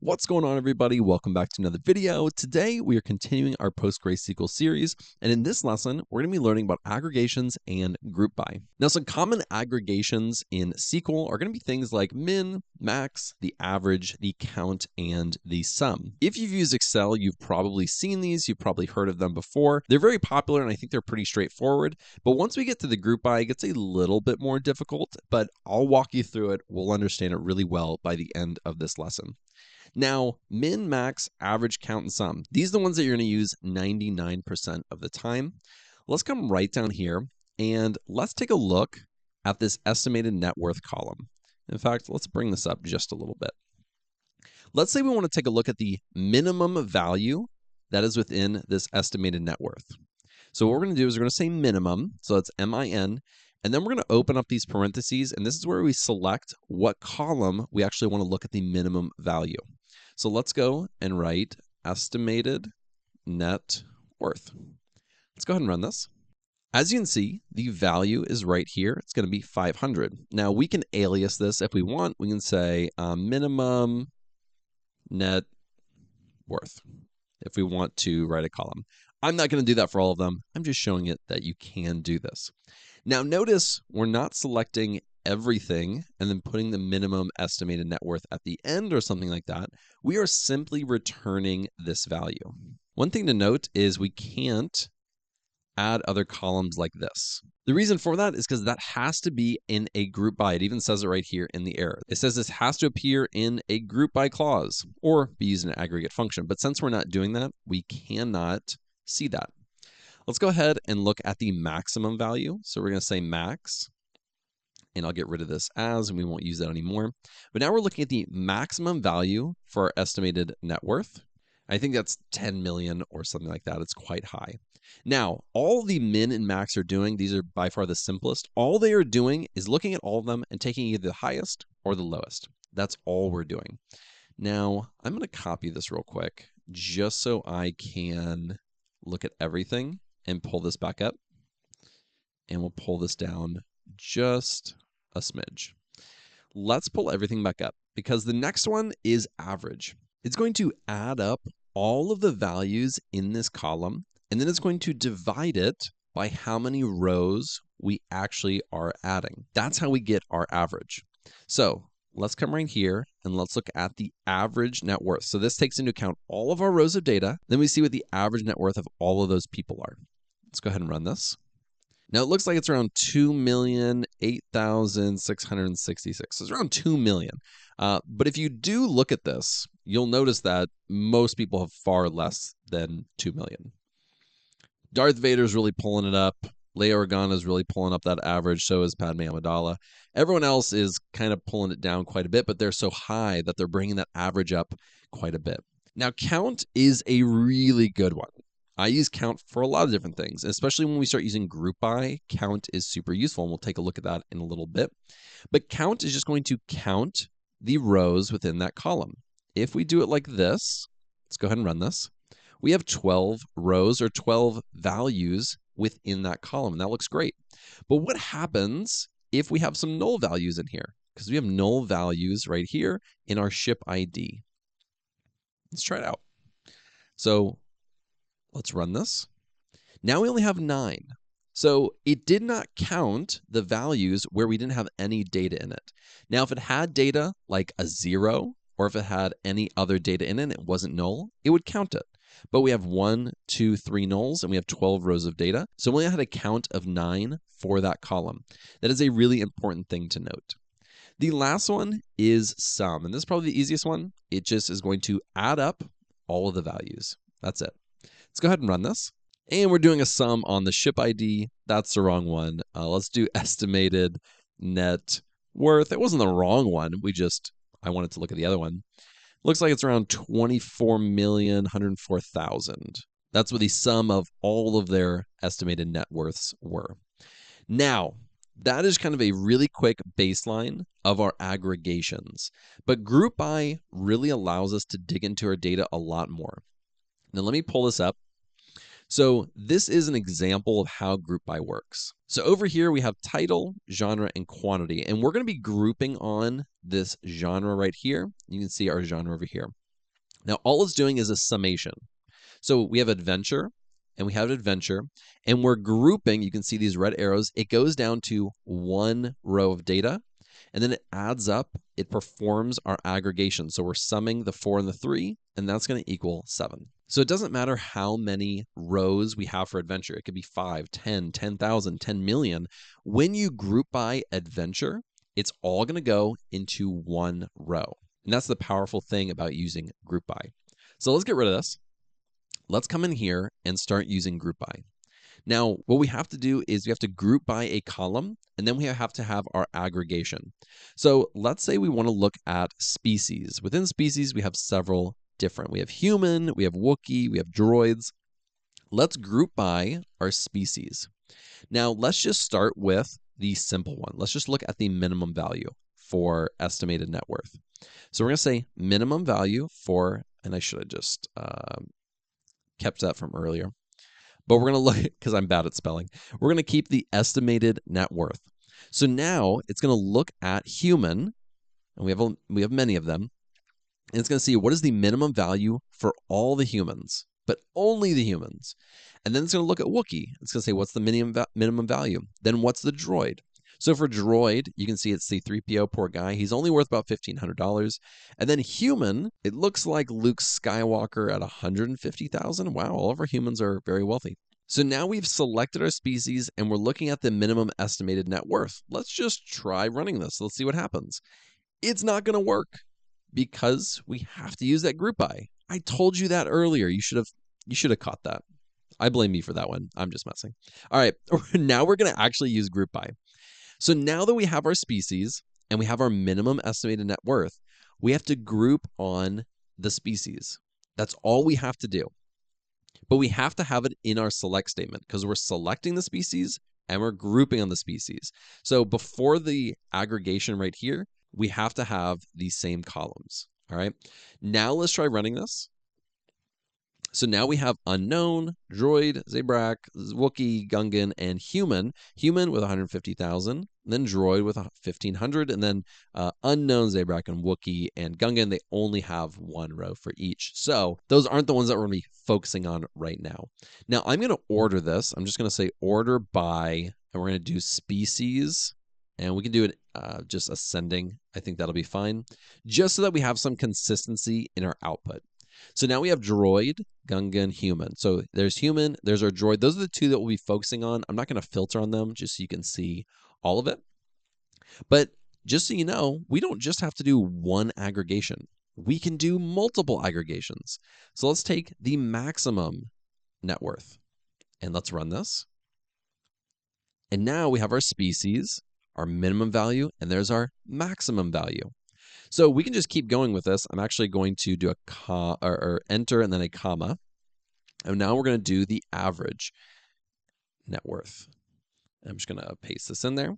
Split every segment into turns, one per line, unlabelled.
What's going on, everybody? Welcome back to another video. Today, we are continuing our PostgreSQL series, and in this lesson, we're going to be learning about aggregations and group by. Now, some common aggregations in SQL are going to be things like min, max, the average, the count, and the sum. If you've used Excel, you've probably seen these, you've probably heard of them before. They're very popular, and I think they're pretty straightforward, but once we get to the group by, it gets a little bit more difficult, but I'll walk you through it. We'll understand it really well by the end of this lesson. Now, min, max, average, count, and sum. These are the ones that you're going to use 99% of the time. Let's come right down here and let's take a look at this estimated net worth column. In fact, let's bring this up just a little bit. Let's say we want to take a look at the minimum value that is within this estimated net worth. So what we're going to do is we're going to say minimum, so that's M-I-N, and then we're going to open up these parentheses, and this is where we select what column we actually want to look at the minimum value. So let's go and write estimated net worth. Let's go ahead and run this. As you can see, the value is right here. It's going to be 500. Now we can alias this if we want. We can say minimum net worth if we want to write a column. I'm not going to do that for all of them. I'm just showing it that you can do this. Now notice we're not selecting everything and then putting the minimum estimated net worth at the end or something like that. We are simply returning this value. One thing to note is we can't add other columns like this. The reason for that is because that has to be in a group by. It even says it right here in the error. It says this has to appear in a group by clause or be used in an aggregate function. But since we're not doing that, we cannot see that. Let's go ahead and look at the maximum value. So we're going to say max. And I'll get rid of this as, and we won't use that anymore. But now we're looking at the maximum value for our estimated net worth. I think that's 10 million or something like that. It's quite high. Now, all the min and max are doing, these are by far the simplest. All they are doing is looking at all of them and taking either the highest or the lowest. That's all we're doing. Now, I'm going to copy this real quick just so I can look at everything and pull this back up. And we'll pull this down just a smidge. Let's pull everything back up because the next one is average. It's going to add up all of the values in this column, and then it's going to divide it by how many rows we actually are adding. That's how we get our average. So let's come right here and let's look at the average net worth. So this takes into account all of our rows of data. Then we see what the average net worth of all of those people are. Let's go ahead and run this. Now it looks like it's around 2,008,666. So it's around 2 million. But if you do look at this, you'll notice that most people have far less than 2 million. Darth Vader's really pulling it up. Leia Organa is really pulling up that average. So is Padme Amidala. Everyone else is kind of pulling it down quite a bit, but they're so high that they're bringing that average up quite a bit. Now count is a really good one. I use count for a lot of different things, especially when we start using group by. Count is super useful, and we'll take a look at that in a little bit. But count is just going to count the rows within that column. If we do it like this, let's go ahead and run this. We have 12 rows or 12 values within that column, and that looks great. But what happens if we have some null values in here? Because we have null values right here in our ship ID. Let's try it out. So let's run this. Now we only have 9. So it did not count the values where we didn't have any data in it. Now, if it had data like a 0, or if it had any other data in it and it wasn't null, it would count it. But we have 1, 2, 3 nulls, and we have 12 rows of data. So we only had a count of 9 for that column. That is a really important thing to note. The last one is sum, and this is probably the easiest one. It just is going to add up all of the values. That's it. Let's go ahead and run this. And we're doing a sum on the ship ID. That's the wrong one. Let's do estimated net worth. It wasn't the wrong one. I wanted to look at the other one. Looks like it's around 24,104,000. That's what the sum of all of their estimated net worths were. Now, that is kind of a really quick baseline of our aggregations. But group by really allows us to dig into our data a lot more. Now let me pull this up. So this is an example of how group by works. So over here we have title, genre, and quantity, and we're going to be grouping on this genre right here. You can see our genre over here. Now, all it's doing is a summation. So we have adventure, and we have adventure, and we're grouping. You can see these red arrows. It goes down to one row of data, and then it adds up. It performs our aggregation. So we're summing the 4 and the 3, and that's going to equal 7. So it doesn't matter how many rows we have for adventure. It could be 5, 10, 10,000, 10 million. When you group by adventure, it's all going to go into one row. And that's the powerful thing about using group by. So let's get rid of this. Let's come in here and start using group by. Now, what we have to do is we have to group by a column, and then we have to have our aggregation. So let's say we want to look at species. Within species, we have several different. We have human, we have Wookiee, we have droids. Let's group by our species. Now, let's just start with the simple one. Let's just look at the minimum value for estimated net worth. So we're going to say minimum value for, and I should have just kept that from earlier. But we're going to look, because I'm bad at spelling, we're going to keep the estimated net worth. So now it's going to look at human, and we have many of them, and it's going to see what is the minimum value for all the humans, but only the humans. And then it's going to look at Wookiee. It's going to say what's the minimum value. Then what's the droid? So for droid, you can see it's C-3PO, poor guy. He's only worth about $1,500. And then human, it looks like Luke Skywalker at $150,000. Wow, all of our humans are very wealthy. So now we've selected our species and we're looking at the minimum estimated net worth. Let's just try running this. Let's see what happens. It's not going to work because we have to use that group by. I told you that earlier. You should have caught that. I blame you for that one. I'm just messing. All right, now we're going to actually use group by. So now that we have our species and we have our minimum estimated net worth, we have to group on the species. That's all we have to do. But we have to have it in our select statement because we're selecting the species and we're grouping on the species. So before the aggregation right here, we have to have these same columns. All right. Now let's try running this. So now we have unknown, droid, Zabrak, Wookiee, Gungan, and human. Human with 150,000, then droid with 1,500, and then unknown, Zabrak, and Wookiee, and Gungan. They only have one row for each. So those aren't the ones that we're going to be focusing on right now. Now I'm going to order this. I'm just going to say order by, and we're going to do species. And we can do it just ascending. I think that'll be fine, just so that we have some consistency in our output. So now we have droid, Gungan, human. So there's human, there's our droid. Those are the two that we'll be focusing on. I'm not going to filter on them just so you can see all of it. But just so you know, we don't just have to do one aggregation. We can do multiple aggregations. So let's take the maximum net worth and let's run this. And now we have our species, our minimum value, and there's our maximum value. So we can just keep going with this. I'm actually going to do a enter and then a comma. And now we're going to do the average net worth. I'm just going to paste this in there.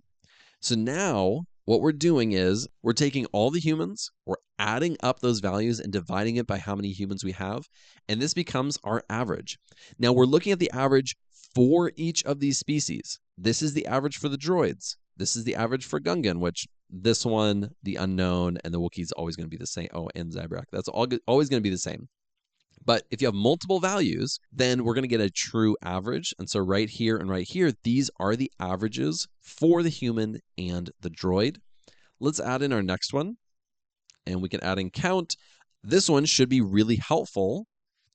So now what we're doing is we're taking all the humans, we're adding up those values and dividing it by how many humans we have. And this becomes our average. Now we're looking at the average for each of these species. This is the average for the droids. This is the average for Gungan, which this one, the unknown, and the Wookiee is always going to be the same. Oh, and Zabrak. That's always going to be the same. But if you have multiple values, then we're going to get a true average. And so right here and right here, these are the averages for the human and the droid. Let's add in our next one. And we can add in count. This one should be really helpful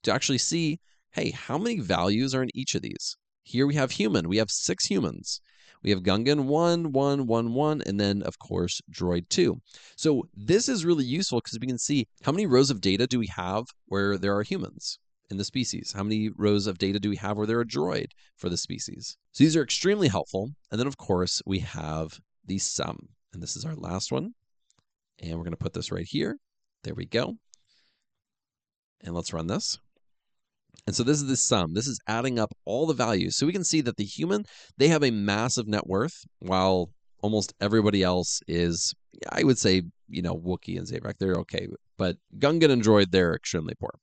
to actually see, hey, how many values are in each of these? Here we have human. We have 6 humans. We have Gungan 1, 1, 1, 1, and then, of course, droid 2. So this is really useful because we can see how many rows of data do we have where there are humans in the species? How many rows of data do we have where there are droid for the species? So these are extremely helpful. And then, of course, we have the sum. And this is our last one. And we're going to put this right here. There we go. And let's run this. And so this is the sum. This is adding up all the values. So we can see that the human, they have a massive net worth, while almost everybody else is, I would say, Wookiee and Zabrak, they're okay. But Gungan and droid, they're extremely poor.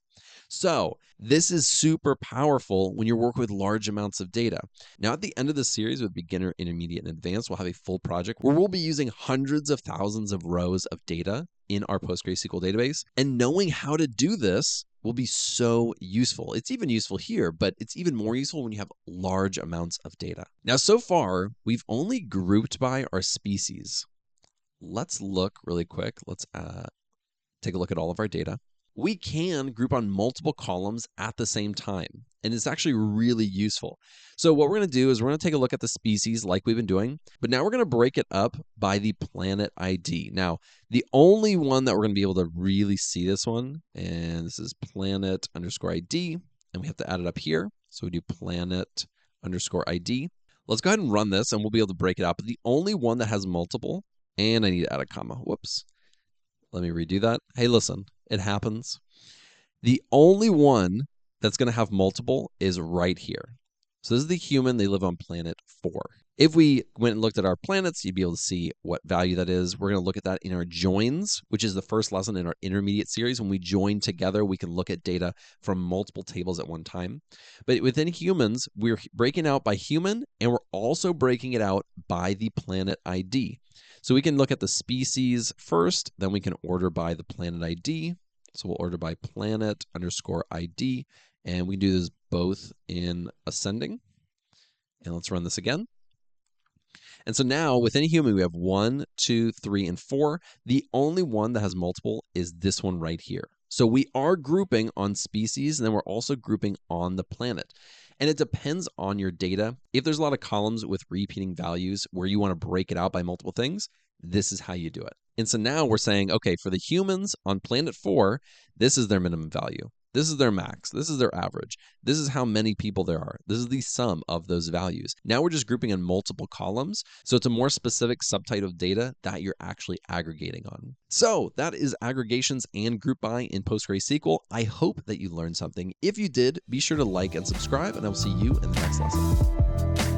So this is super powerful when you're working with large amounts of data. Now, at the end of the series with beginner, intermediate, and advanced, we'll have a full project where we'll be using hundreds of thousands of rows of data in our PostgreSQL database. And knowing how to do this will be so useful. It's even useful here, but it's even more useful when you have large amounts of data. Now, so far, we've only grouped by our species. Let's look really quick. Let's take a look at all of our data. We can group on multiple columns at the same time, and it's actually really useful. So what we're going to do is we're going to take a look at the species like we've been doing, but now we're going to break it up by the planet ID. Now, the only one that we're going to be able to really see this one, and this is planet underscore ID, and we have to add it up here. So we do planet underscore ID. Let's go ahead and run this, and we'll be able to break it out. But the only one that has multiple, and I need to add a comma. Whoops. Let me redo that. Hey, listen, it happens. The only one that's going to have multiple is right here. So this is the human. They live on planet 4. If we went and looked at our planets, you'd be able to see what value that is. We're going to look at that in our joins, which is the first lesson in our intermediate series. When we join together, we can look at data from multiple tables at one time. But within humans, we're breaking out by human, and we're also breaking it out by the planet ID. So we can look at the species first, then we can order by the planet ID. So we'll order by planet underscore ID, and we do this both in ascending. And let's run this again. And so now within a human, we have 1, 2, 3, and 4. The only one that has multiple is this one right here. So we are grouping on species, and then we're also grouping on the planet. And it depends on your data. If there's a lot of columns with repeating values where you want to break it out by multiple things, this is how you do it. And so now we're saying, okay, for the humans on planet 4, this is their minimum value. This is their max. This is their average. This is how many people there are. This is the sum of those values. Now we're just grouping in multiple columns. So it's a more specific subtype of data that you're actually aggregating on. So that is aggregations and group by in PostgreSQL. I hope that you learned something. If you did, be sure to like and subscribe, and I will see you in the next lesson.